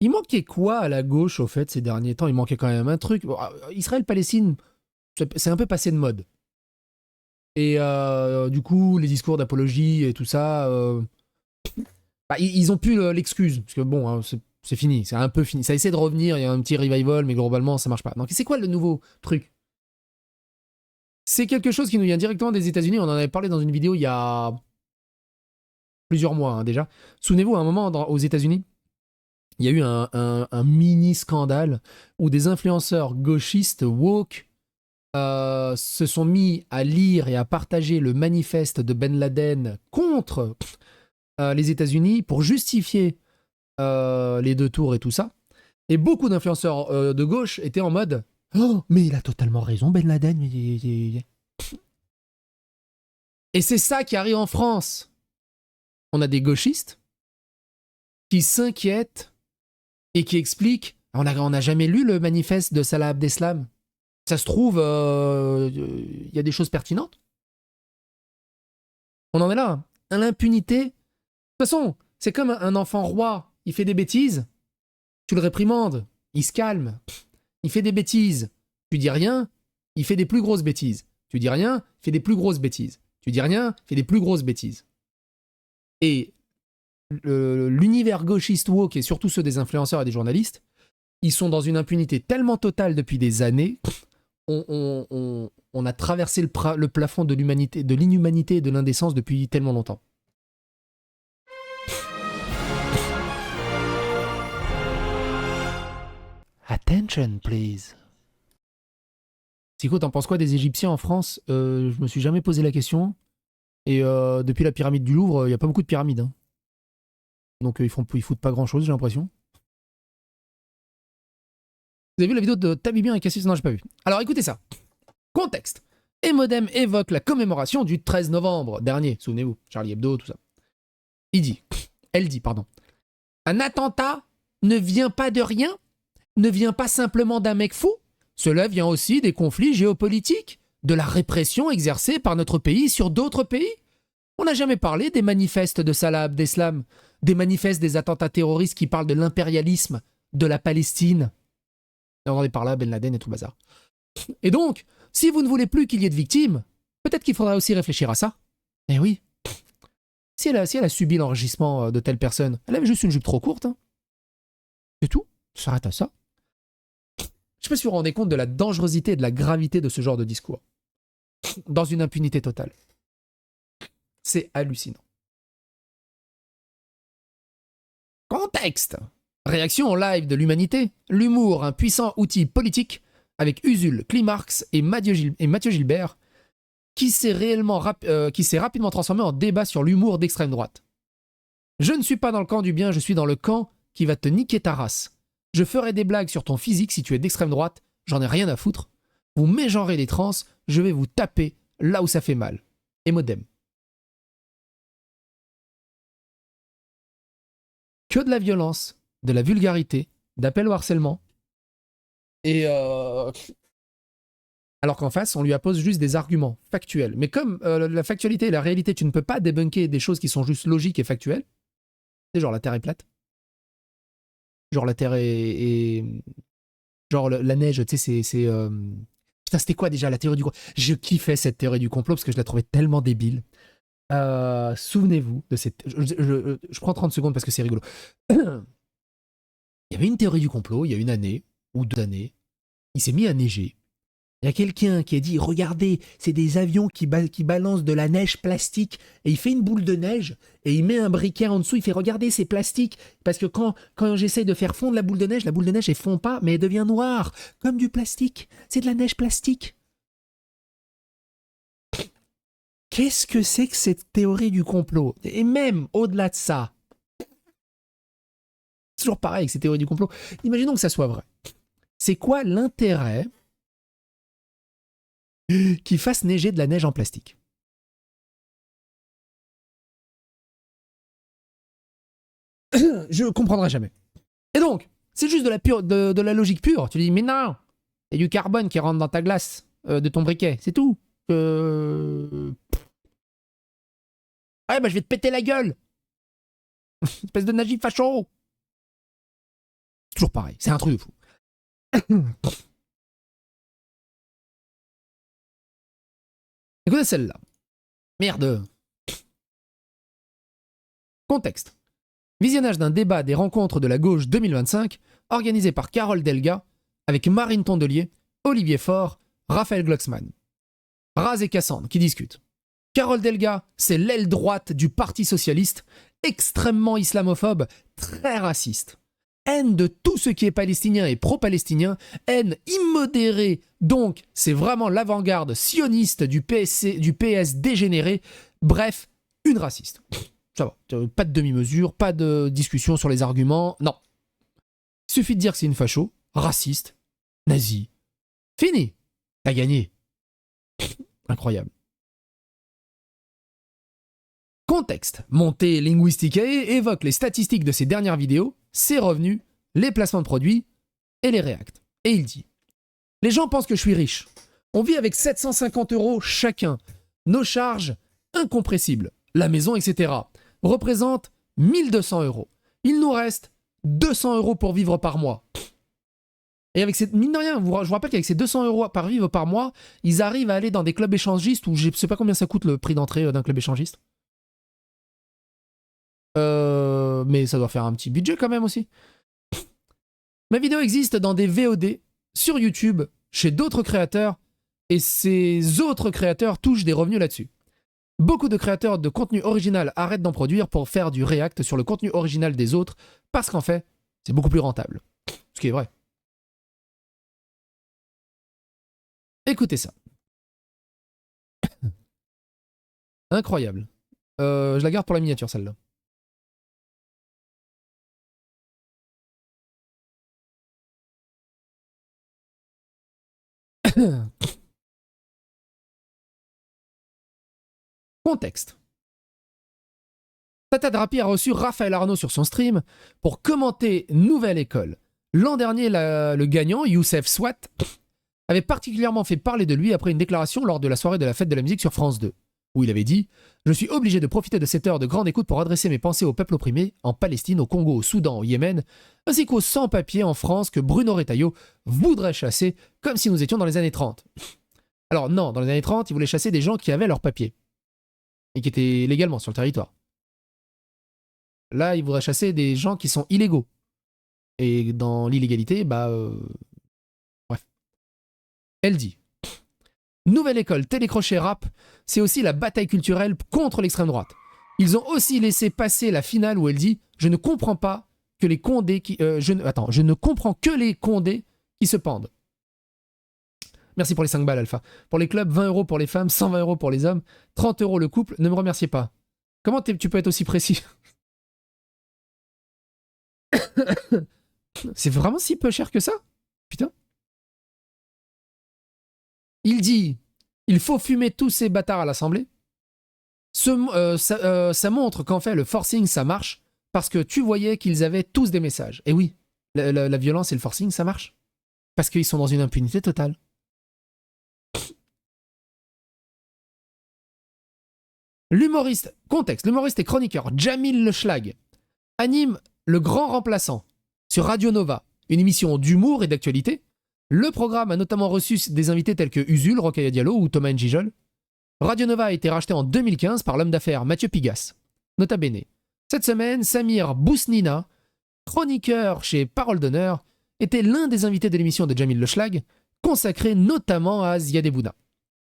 Il manquait quoi à la gauche, au fait, ces derniers temps? Il manquait quand même un truc. Bon, Israël-Palestine, c'est un peu passé de mode. Et du coup, les discours d'apologie et tout ça, bah, ils ont plus l'excuse. Parce que bon, hein, c'est fini, c'est un peu fini. Ça essaie de revenir, il y a un petit revival, mais globalement, ça marche pas. Donc c'est quoi le nouveau truc? C'est quelque chose qui nous vient directement des États-Unis. On en avait parlé dans une vidéo il y a plusieurs mois hein, déjà. Souvenez-vous, à un moment aux États-Unis, il y a eu un mini scandale où des influenceurs gauchistes woke se sont mis à lire et à partager le manifeste de Ben Laden contre les États-Unis pour justifier les deux tours et tout ça. Et beaucoup d'influenceurs de gauche étaient en mode oh, mais il a totalement raison, Ben Laden. Et c'est ça qui arrive en France. On a des gauchistes qui s'inquiètent et qui expliquent on n'a jamais lu le manifeste de Salah Abdeslam. Ça se trouve, y a des choses pertinentes. On en est là. À l'impunité. De toute façon, c'est comme un enfant roi. Il fait des bêtises, tu le réprimandes, il se calme. Il fait des bêtises, tu dis rien, il fait des plus grosses bêtises. Tu dis rien, il fait des plus grosses bêtises. Tu dis rien, il fait des plus grosses bêtises. Et l'univers gauchiste woke, et surtout ceux des influenceurs et des journalistes, ils sont dans une impunité tellement totale depuis des années. On a traversé le plafond de l'humanité, de l'inhumanité et de l'indécence depuis tellement longtemps. Attention, please. Sico, t'en penses quoi des Égyptiens en France? Je me suis jamais posé la question. Et depuis la pyramide du Louvre, il n'y a pas beaucoup de pyramides. Hein. Donc ils foutent pas grand chose, j'ai l'impression. Vous avez vu la vidéo de Tabibien et Cassius? Non, j'ai pas vu. Alors écoutez ça. Contexte. Emodem évoque la commémoration du 13 novembre dernier. Souvenez-vous, Charlie Hebdo, tout ça. Elle dit, pardon. Un attentat ne vient pas de rien, ne vient pas simplement d'un mec fou. Cela vient aussi des conflits géopolitiques, de la répression exercée par notre pays sur d'autres pays. On n'a jamais parlé des manifestes de Salah Abdeslam, des manifestes des attentats terroristes qui parlent de l'impérialisme, de la Palestine. On entendait par là Ben Laden et tout le bazar. Et donc, si vous ne voulez plus qu'il y ait de victimes, peut-être qu'il faudra aussi réfléchir à ça. Eh oui. Si elle a subi l'enregistrement de telle personne, elle avait juste une jupe trop courte. Hein. C'est tout. Ça s'arrête à ça. Je ne sais pas si vous vous rendez compte de la dangerosité et de la gravité de ce genre de discours. Dans une impunité totale. C'est hallucinant. Contexte. Réaction en live de l'humanité. L'humour, un puissant outil politique, avec Usul, Climarx et Mathieu Gilbert, qui s'est rapidement transformé en débat sur l'humour d'extrême droite. Je ne suis pas dans le camp du bien, je suis dans le camp qui va te niquer ta race. Je ferai des blagues sur ton physique si tu es d'extrême droite, j'en ai rien à foutre. Vous mégenrez les trans, je vais vous taper là où ça fait mal. Et modem. Que de la violence, de la vulgarité, d'appel au harcèlement. Et alors qu'en face, on lui appose juste des arguments factuels. Mais comme la factualité et la réalité, tu ne peux pas débunker des choses qui sont juste logiques et factuelles. C'est genre la Terre est plate. Genre la Terre est... Genre la neige, tu sais, c'est... Putain, c'était quoi déjà la théorie du complot? Je kiffais cette théorie du complot parce que je la trouvais tellement débile. Souvenez-vous de cette... Je prends 30 secondes parce que c'est rigolo. Il y avait une théorie du complot, il y a une année, ou 2 années. Il s'est mis à neiger. Il y a quelqu'un qui a dit regardez, c'est des avions qui balancent de la neige plastique et il fait une boule de neige et il met un briquet en dessous, il fait regardez, c'est plastique parce que quand j'essaye de faire fondre la boule de neige elle fond pas mais elle devient noire comme du plastique. C'est de la neige plastique. Qu'est-ce que c'est que cette théorie du complot? Et même au-delà de ça, c'est toujours pareil avec ces théories du complot. Imaginons que ça soit vrai. C'est quoi l'intérêt qui fasse neiger de la neige en plastique? Je comprendrai jamais. Et donc, c'est juste de la logique pure. Tu dis, mais non, il y a du carbone qui rentre dans ta glace de ton briquet, c'est tout. Ouais, bah je vais te péter la gueule. Espèce de nazi facho. toujours pareil. C'est un truc de fou. Écoutez celle-là. Merde. Contexte. Visionnage d'un débat des rencontres de la gauche 2025 organisé par Carole Delga avec Marine Tondelier, Olivier Faure, Raphaël Glucksmann. Raz et Cassandre qui discutent. Carole Delga, c'est l'aile droite du Parti socialiste, extrêmement islamophobe, très raciste. Haine de tout ce qui est palestinien et pro-palestinien, haine immodérée, donc c'est vraiment l'avant-garde sioniste du PS dégénéré, bref, une raciste. Ça va, pas de demi-mesure, pas de discussion sur les arguments, non. Suffit de dire que c'est une facho, raciste, nazi. Fini, t'as gagné. Incroyable. Contexte. Montée Linguisticae évoque les statistiques de ses dernières vidéos, ses revenus, les placements de produits et les reacts. Et il dit « Les gens pensent que je suis riche. On vit avec 750 € chacun. Nos charges, incompressibles, la maison, etc., représentent 1200 €. Il nous reste 200 € pour vivre par mois. » Et avec cette mine de rien, je vous rappelle qu'avec ces 200 € par vivre par mois, ils arrivent à aller dans des clubs échangistes où je ne sais pas combien ça coûte le prix d'entrée d'un club échangiste. Mais ça doit faire un petit budget quand même aussi. Ma vidéo existe dans des VOD, sur YouTube, chez d'autres créateurs, et ces autres créateurs touchent des revenus là-dessus. Beaucoup de créateurs de contenu original arrêtent d'en produire pour faire du react sur le contenu original des autres, parce qu'en fait, c'est beaucoup plus rentable. Ce qui est vrai. Écoutez ça. Incroyable. Je la garde pour la miniature, celle-là. Contexte. Tata Drapi a reçu Raphaël Arnaud sur son stream pour commenter Nouvelle École. L'an dernier, le gagnant, Youssef Swat, avait particulièrement fait parler de lui après une déclaration lors de la soirée de la fête de la musique sur France 2, où il avait dit « Je suis obligé de profiter de cette heure de grande écoute pour adresser mes pensées au peuple opprimé, en Palestine, au Congo, au Soudan, au Yémen, ainsi qu'aux sans-papiers en France que Bruno Retailleau voudrait chasser comme si nous étions dans les années 30. » Alors non, dans les années 30, il voulait chasser des gens qui avaient leurs papiers et qui étaient légalement sur le territoire. Là, il voudrait chasser des gens qui sont illégaux. Et dans l'illégalité, bref. Elle dit « Nouvelle École, télécrochet rap, c'est aussi la bataille culturelle contre l'extrême droite. Ils ont aussi laissé passer la finale où elle dit « Je ne comprends pas que les condés qui... je ne comprends que les condés qui se pendent. » Merci pour les 5 balles, Alpha. Pour les clubs, 20 € pour les femmes, 120 € pour les hommes, 30 € le couple. Ne me remerciez pas. Comment tu peux être aussi précis? C'est vraiment si peu cher que ça? Putain. Il dit il faut fumer tous ces bâtards à l'Assemblée. Ça montre qu'en fait, le forcing, ça marche parce que tu voyais qu'ils avaient tous des messages. Et oui, la violence et le forcing, ça marche. Parce qu'ils sont dans une impunité totale. L'humoriste et chroniqueur Jamil Le Schlag anime Le Grand Remplaçant sur Radio Nova, une émission d'humour et d'actualité. Le programme a notamment reçu des invités tels que Usul, Rokhaya Diallo ou Thomas Njijol. Radio Nova a été racheté en 2015 par l'homme d'affaires Mathieu Pigasse. Nota bene. Cette semaine, Samir Bousnina, chroniqueur chez Parole d'Honneur, était l'un des invités de l'émission de Jamil Le Schlag, consacrée notamment à Ziad Ebouna.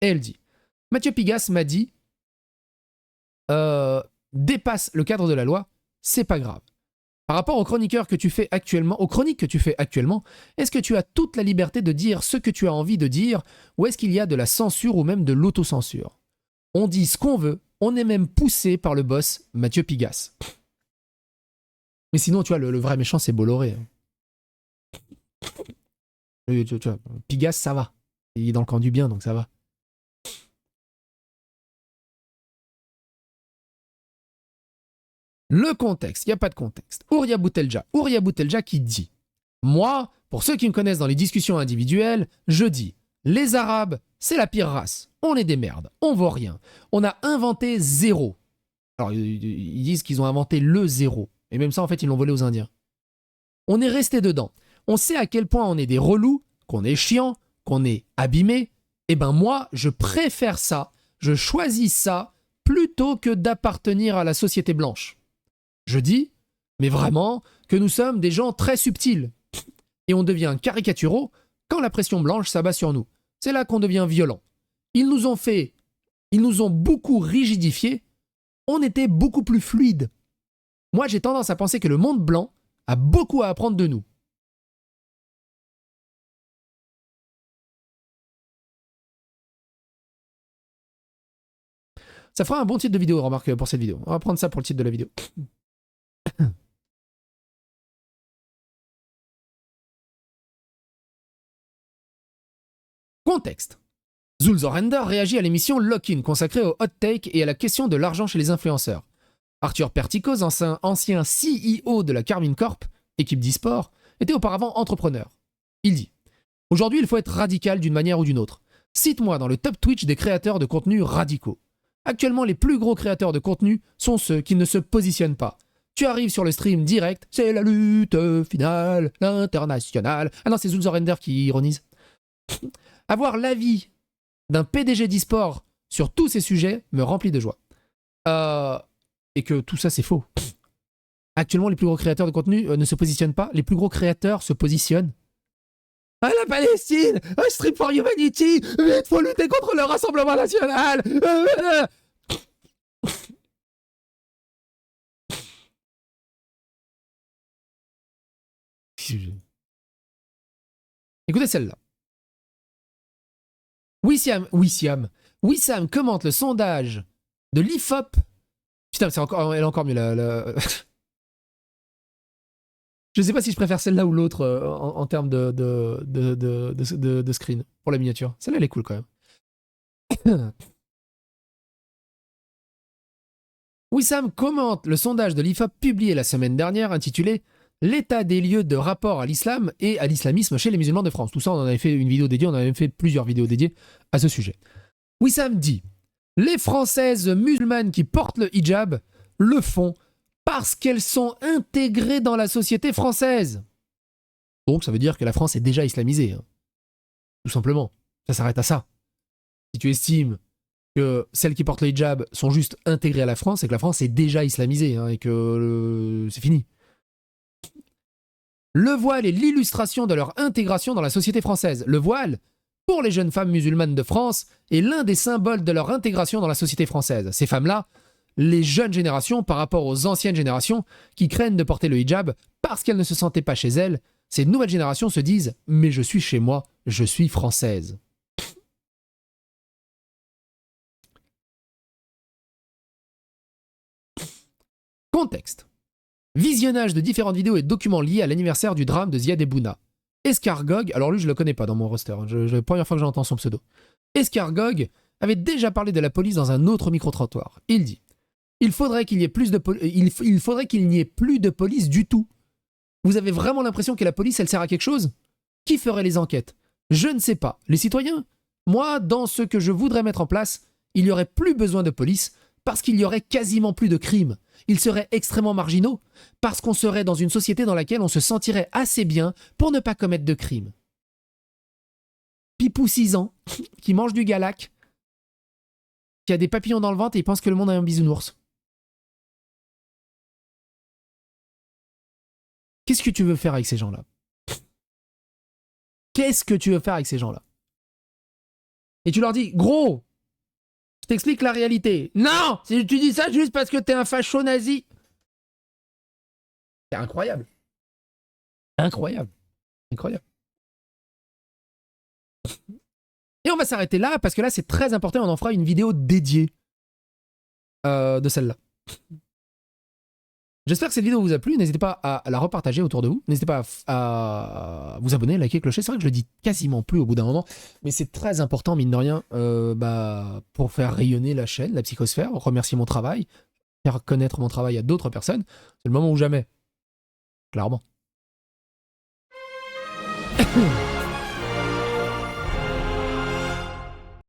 Et elle dit Mathieu Pigasse m'a dit dépasse le cadre de la loi, c'est pas grave. Par rapport aux chroniques que tu fais actuellement, est-ce que tu as toute la liberté de dire ce que tu as envie de dire, ou est-ce qu'il y a de la censure ou même de l'autocensure? On dit ce qu'on veut, on est même poussé par le boss Mathieu Pigasse. Mais sinon, tu vois, le vrai méchant, c'est Bolloré. Tu vois, Pigasse, ça va. Il est dans le camp du bien, donc ça va. Le contexte, il n'y a pas de contexte. Ouria Boutelja qui dit « Moi, pour ceux qui me connaissent dans les discussions individuelles, je dis « Les Arabes, c'est la pire race. On est des merdes. On vaut rien. On a inventé zéro. » Alors, ils disent qu'ils ont inventé le zéro. Et même ça, en fait, ils l'ont volé aux Indiens. On est resté dedans. On sait à quel point on est des relous, qu'on est chiant, qu'on est abîmé. Eh ben moi, je préfère ça, je choisis ça, plutôt que d'appartenir à la société blanche. Je dis, mais vraiment, que nous sommes des gens très subtils. Et on devient caricaturaux quand la pression blanche s'abat sur nous. C'est là qu'on devient violent. Ils nous ont beaucoup rigidifiés, on était beaucoup plus fluides. Moi, j'ai tendance à penser que le monde blanc a beaucoup à apprendre de nous. Ça fera un bon titre de vidéo, remarque, pour cette vidéo. On va prendre ça pour le titre de la vidéo. Contexte. Zulzorender réagit à l'émission Lock-in consacrée au hot take et à la question de l'argent chez les influenceurs. Arthur Perticos, ancien CEO de la Carmine Corp, équipe d'e-sport, était auparavant entrepreneur. Il dit « Aujourd'hui, il faut être radical d'une manière ou d'une autre. Cite-moi dans le top Twitch des créateurs de contenu radicaux. Actuellement, les plus gros créateurs de contenu sont ceux qui ne se positionnent pas. Tu arrives sur le stream direct, c'est la lutte finale, l'international. » Ah non, c'est Zulzorender qui ironise. Avoir l'avis d'un PDG d'e-sport sur tous ces sujets me remplit de joie. Et que tout ça, c'est faux. Actuellement, les plus gros créateurs de contenu ne se positionnent pas. Les plus gros créateurs se positionnent. Ah, la Palestine! Ah, Stream for Humanity! Vite, faut lutter contre le Rassemblement National! Écoutez celle-là. Wissam commente le sondage de l'IFOP. Putain, elle est encore mieux la... Je sais pas si je préfère celle-là ou l'autre en termes de screen pour la miniature. Celle-là, elle est cool quand même. Wissam commente le sondage de l'IFOP publié la semaine dernière intitulé « L'état des lieux de rapport à l'islam et à l'islamisme chez les musulmans de France ». Tout ça, on en avait fait une vidéo dédiée, on en avait fait plusieurs vidéos dédiées à ce sujet. Wissam dit « Les Françaises musulmanes qui portent le hijab le font parce qu'elles sont intégrées dans la société française. » Donc ça veut dire que la France est déjà islamisée. Hein. Tout simplement. Ça s'arrête à ça. Si tu estimes que celles qui portent le hijab sont juste intégrées à la France, c'est que la France est déjà islamisée hein, et que c'est fini. Le voile est l'illustration de leur intégration dans la société française. Le voile, pour les jeunes femmes musulmanes de France, est l'un des symboles de leur intégration dans la société française. Ces femmes-là, les jeunes générations par rapport aux anciennes générations qui craignent de porter le hijab parce qu'elles ne se sentaient pas chez elles, ces nouvelles générations se disent « mais je suis chez moi, je suis française ». Contexte. Visionnage de différentes vidéos et documents liés à l'anniversaire du drame de Ziad Ebouna. Escargog, alors lui je le connais pas dans mon roster, hein, la première fois que j'entends son pseudo. Escargog avait déjà parlé de la police dans un autre micro-trottoir. Il dit « Il faudrait qu'il n'y ait plus de police du tout. Vous avez vraiment l'impression que la police elle sert à quelque chose? Qui ferait les enquêtes? Je ne sais pas. Les citoyens? Moi, dans ce que je voudrais mettre en place, il n'y aurait plus besoin de police parce qu'il y aurait quasiment plus de crimes. Ils seraient extrêmement marginaux parce qu'on serait dans une société dans laquelle on se sentirait assez bien pour ne pas commettre de crimes. » Pipou 6 ans, qui mange du galac, qui a des papillons dans le ventre et il pense que le monde est un bisounours. Qu'est-ce que tu veux faire avec ces gens-là? Qu'est-ce que tu veux faire avec ces gens-là? Et tu leur dis, gros, je t'explique la réalité. Non, si tu dis ça juste parce que t'es un facho nazi. C'est incroyable. Incroyable. Incroyable. Et on va s'arrêter là parce que là c'est très important, on en fera une vidéo dédiée de celle-là. J'espère que cette vidéo vous a plu, n'hésitez pas à la repartager autour de vous, n'hésitez pas à vous abonner, liker, clocher, c'est vrai que je le dis quasiment plus au bout d'un moment, mais c'est très important mine de rien pour faire rayonner la chaîne, la psychosphère, remercier mon travail, faire connaître mon travail à d'autres personnes, c'est le moment ou jamais, clairement.